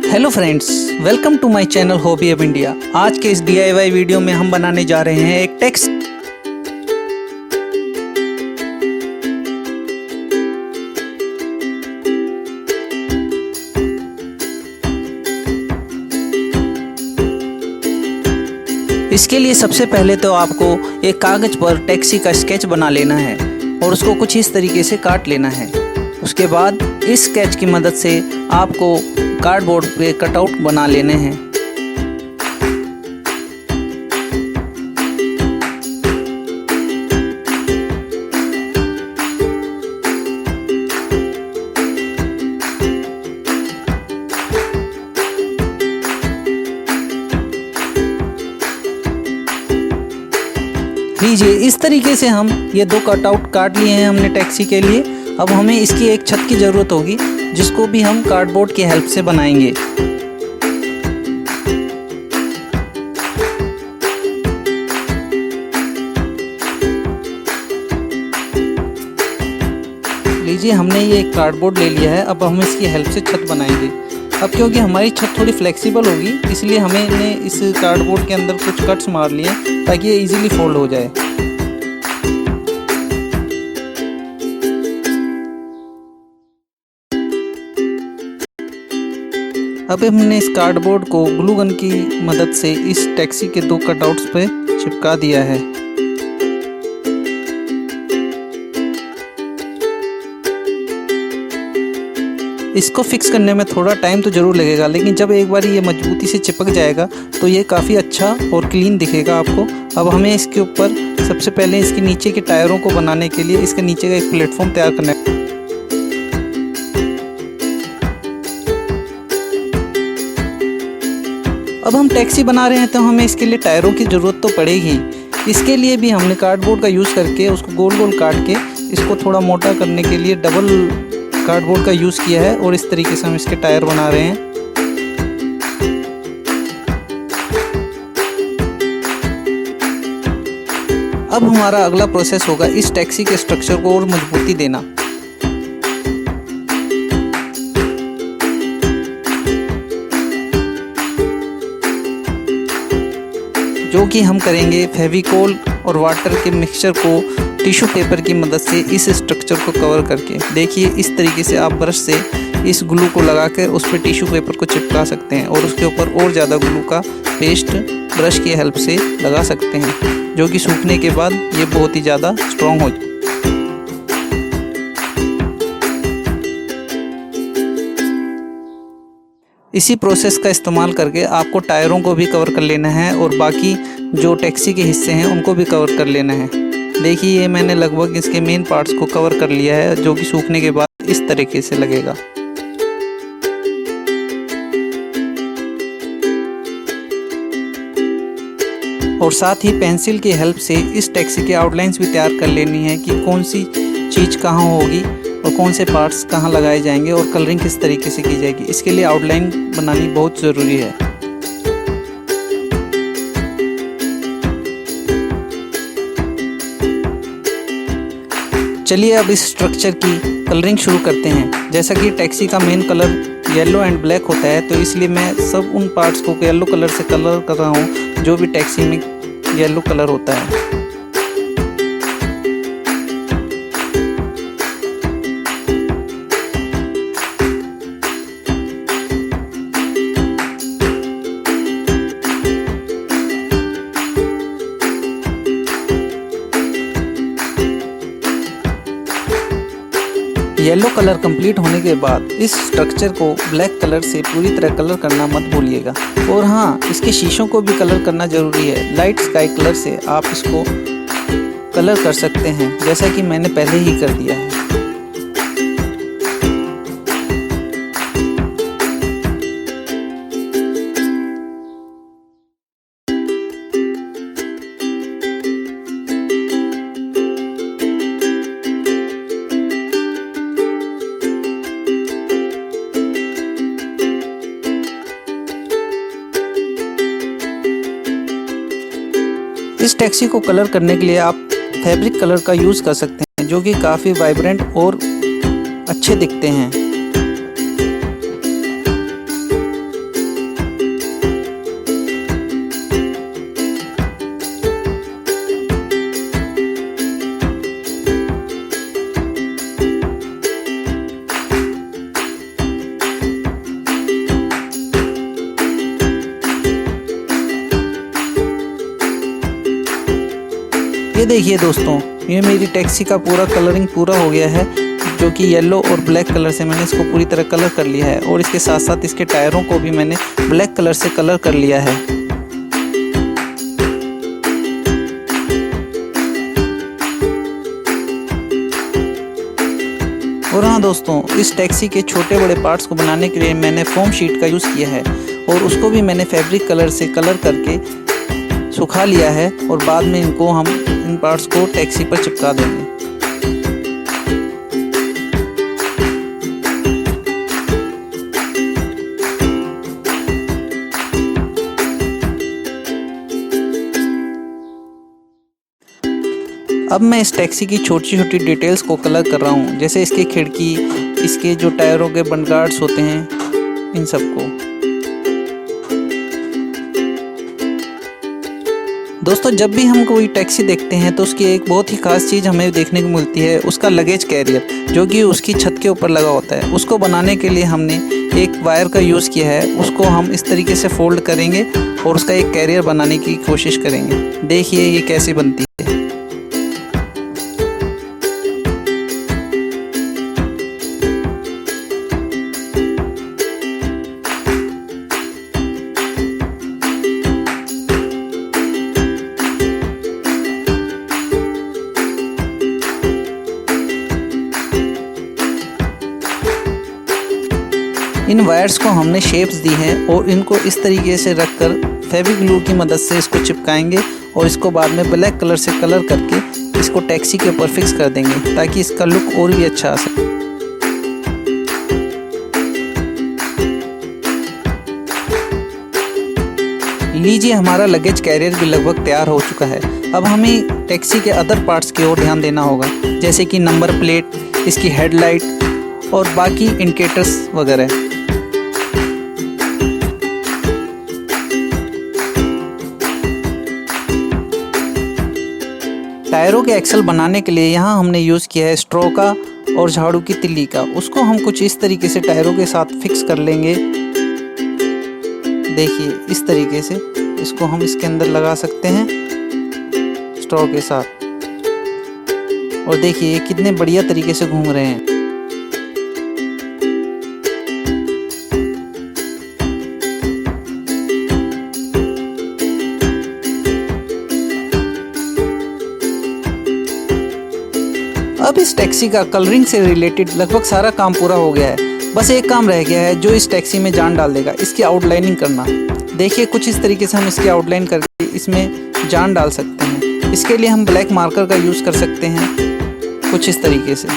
Hello friends, welcome to my channel Hobby of India. आज के इस DIY वीडियो में हम बनाने जा रहे हैं एक टैक्सी। इसके लिए सबसे पहले तो आपको एक कागज पर टैक्सी का स्केच बना लेना है और उसको कुछ इस तरीके से काट लेना है। उसके बाद इस स्केच की मदद से आपको कार्डबोर्ड पे कटआउट बना लेने हैं। लीजिए, इस तरीके से हम ये दो कटआउट काट लिए हैं हमने टैक्सी के लिए। अब हमें इसकी एक छत की ज़रूरत होगी जिसको भी हम कार्डबोर्ड की हेल्प से बनाएंगे। लीजिए, हमने ये एक कार्डबोर्ड ले लिया है। अब हम इसकी हेल्प से छत बनाएंगे। अब क्योंकि हमारी छत थोड़ी फ्लेक्सिबल होगी, इसलिए हमने इस कार्डबोर्ड के अंदर कुछ कट्स मार लिए ताकि ये इजीली फोल्ड हो जाए। अब हमने इस कार्डबोर्ड को ग्लू गन की मदद से इस टैक्सी के दो कटआउट्स पे चिपका दिया है। इसको फिक्स करने में थोड़ा टाइम तो ज़रूर लगेगा, लेकिन जब एक बार ये मजबूती से चिपक जाएगा तो ये काफ़ी अच्छा और क्लीन दिखेगा आपको। अब हमें इसके ऊपर सबसे पहले इसके नीचे के टायरों को बनाने के लिए इसके नीचे का एक प्लेटफॉर्म तैयार करना है। अब हम टैक्सी बना रहे हैं तो हमें इसके लिए टायरों की ज़रूरत तो पड़ेगी। इसके लिए भी हमने कार्डबोर्ड का यूज़ करके उसको गोल गोल काट के इसको थोड़ा मोटा करने के लिए डबल कार्डबोर्ड का यूज़ किया है और इस तरीके से हम इसके टायर बना रहे हैं। अब हमारा अगला प्रोसेस होगा इस टैक्सी के स्ट्रक्चर को और मजबूती देना, जो कि हम करेंगे फेविकोल और वाटर के मिक्सचर को टिश्यू पेपर की मदद से इस स्ट्रक्चर को कवर करके। देखिए, इस तरीके से आप ब्रश से इस ग्लू को लगाकर उस पर टिश्यू पेपर को चिपका सकते हैं और उसके ऊपर और ज़्यादा ग्लू का पेस्ट ब्रश की हेल्प से लगा सकते हैं, जो कि सूखने के बाद ये बहुत ही ज़्यादा स्ट्रॉन्ग हो जाए। इसी प्रोसेस का इस्तेमाल करके आपको टायरों को भी कवर कर लेना है और बाकी जो टैक्सी के हिस्से हैं उनको भी कवर कर लेना है। देखिए, ये मैंने लगभग इसके मेन पार्ट्स को कवर कर लिया है, जो कि सूखने के बाद इस तरीके से लगेगा। और साथ ही पेंसिल की हेल्प से इस टैक्सी के आउटलाइंस भी तैयार कर लेनी है कि कौन सी चीज़ कहाँ होगी और कौन से पार्ट्स कहाँ लगाए जाएंगे और कलरिंग किस तरीके से की जाएगी। इसके लिए आउटलाइन बनानी बहुत ज़रूरी है। चलिए अब इस स्ट्रक्चर की कलरिंग शुरू करते हैं। जैसा कि टैक्सी का main colour yellow and black होता है, तो इसलिए मैं सब उन पार्ट्स को येलो कलर से कलर कर रहा हूँ जो भी टैक्सी में येलो कलर होता है। येलो कलर कंप्लीट होने के बाद इस स्ट्रक्चर को ब्लैक कलर से पूरी तरह कलर करना मत भूलिएगा। और हाँ, इसके शीशों को भी कलर करना ज़रूरी है। लाइट स्काई कलर से आप इसको कलर कर सकते हैं, जैसा कि मैंने पहले ही कर दिया है। इस टैक्सी को कलर करने के लिए आप फैब्रिक कलर का यूज़ कर सकते हैं, जो कि काफ़ी वाइब्रेंट और अच्छे दिखते हैं। ये देखिए दोस्तों, ये मेरी टैक्सी का पूरा कलरिंग पूरा हो गया है, जो कि येलो और ब्लैक कलर से मैंने इसको पूरी तरह कलर कर लिया है। और इसके साथ साथ इसके टायरों को भी मैंने ब्लैक कलर से कलर कर लिया है। और हाँ दोस्तों, इस टैक्सी के छोटे बड़े पार्ट्स को बनाने के लिए मैंने फोम शीट का यूज़ किया है और उसको भी मैंने फैब्रिक कलर से कलर करके सुखा लिया है। और बाद में हम इन पार्ट्स को टैक्सी पर चिपका देंगे। अब मैं इस टैक्सी की छोटी छोटी डिटेल्स को कलर कर रहा हूँ, जैसे इसकी खिड़की, इसके जो टायरों के बंडगार्ड्स होते हैं, इन सबको। दोस्तों, जब भी हम कोई टैक्सी देखते हैं तो उसकी एक बहुत ही खास चीज़ हमें देखने को मिलती है, उसका लगेज कैरियर, जो कि उसकी छत के ऊपर लगा होता है। उसको बनाने के लिए हमने एक वायर का यूज़ किया है। उसको हम इस तरीके से फोल्ड करेंगे और उसका एक कैरियर बनाने की कोशिश करेंगे। देखिए ये कैसे बनती है। इन वायर्स को हमने शेप्स दी हैं और इनको इस तरीके से रखकर फेविग्लू की मदद से इसको चिपकाएंगे और इसको बाद में ब्लैक कलर से कलर करके इसको टैक्सी के ऊपर फिक्स कर देंगे, ताकि इसका लुक और भी अच्छा आ सके। लीजिए, हमारा लगेज कैरियर भी लगभग तैयार हो चुका है। अब हमें टैक्सी के अदर पार्ट्स की ओर ध्यान देना होगा, जैसे कि नंबर प्लेट, इसकी हेडलाइट और बाकी इंडिकेटर्स वगैरह। टायरों के एक्सल बनाने के लिए यहाँ हमने यूज़ किया है स्ट्रॉ का और झाड़ू की तिल्ली का। उसको हम कुछ इस तरीके से टायरों के साथ फिक्स कर लेंगे। देखिए इस तरीके से इसको हम इसके अंदर लगा सकते हैं स्ट्रॉ के साथ। और देखिए ये कितने बढ़िया तरीके से घूम रहे हैं। अब इस टैक्सी का कलरिंग से रिलेटेड लगभग सारा काम पूरा हो गया है। बस एक काम रह गया है जो इस टैक्सी में जान डाल देगा, इसकी आउटलाइनिंग करना। देखिए कुछ इस तरीके से हम इसकी आउटलाइन करके इसमें जान डाल सकते हैं। इसके लिए हम ब्लैक मार्कर का यूज़ कर सकते हैं कुछ इस तरीके से।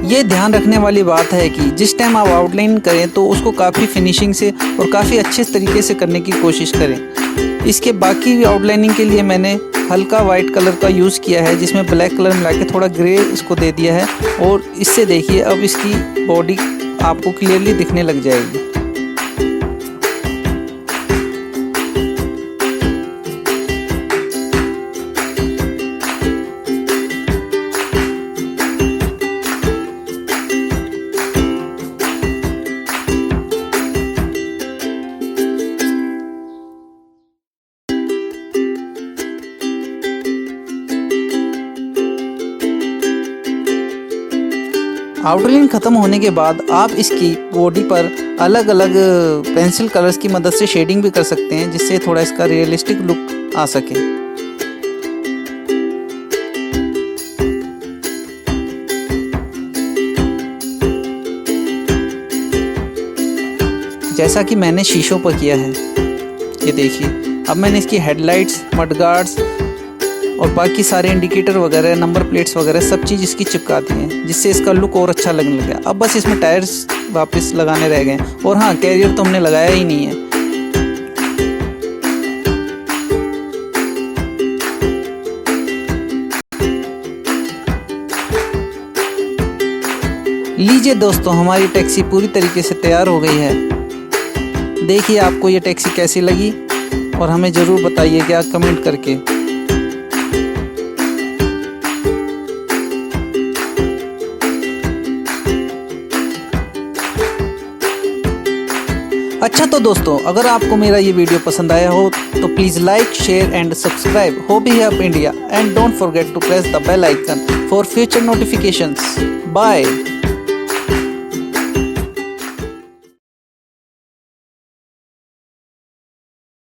ये ध्यान रखने वाली बात है कि जिस टाइम आप आउटलाइन करें तो उसको काफ़ी फिनिशिंग से और काफ़ी अच्छे तरीके से करने की कोशिश करें। इसके बाकी आउटलाइनिंग के लिए मैंने हल्का वाइट कलर का यूज़ किया है, जिसमें ब्लैक कलर मिला के थोड़ा ग्रे इसको दे दिया है। और इससे देखिए अब इसकी बॉडी आपको क्लियरली दिखने लग जाएगी। आउटलाइन ख़त्म होने के बाद आप इसकी बॉडी पर अलग अलग पेंसिल कलर्स की मदद से शेडिंग भी कर सकते हैं, जिससे थोड़ा इसका रियलिस्टिक लुक आ सके। जैसा कि मैंने शीशों पर किया है, ये देखिए। अब मैंने इसकी हेडलाइट्स, मडगार्ड्स और बाकी सारे इंडिकेटर वगैरह, नंबर प्लेट्स वगैरह सब चीज़ इसकी चिपका दी है, जिससे इसका लुक और अच्छा लगने लगा। अब बस इसमें टायर्स वापस लगाने रह गए। और हाँ, कैरियर तो हमने लगाया ही नहीं है। लीजिए दोस्तों, हमारी टैक्सी पूरी तरीके से तैयार हो गई है। देखिए आपको ये टैक्सी कैसी लगी और हमें ज़रूर बताइएगा कमेंट करके। अच्छा तो दोस्तों, अगर आपको मेरा ये वीडियो पसंद आया हो तो please like, share and subscribe Hobby Hub India and don't forget to press the bell icon for future notifications. Bye.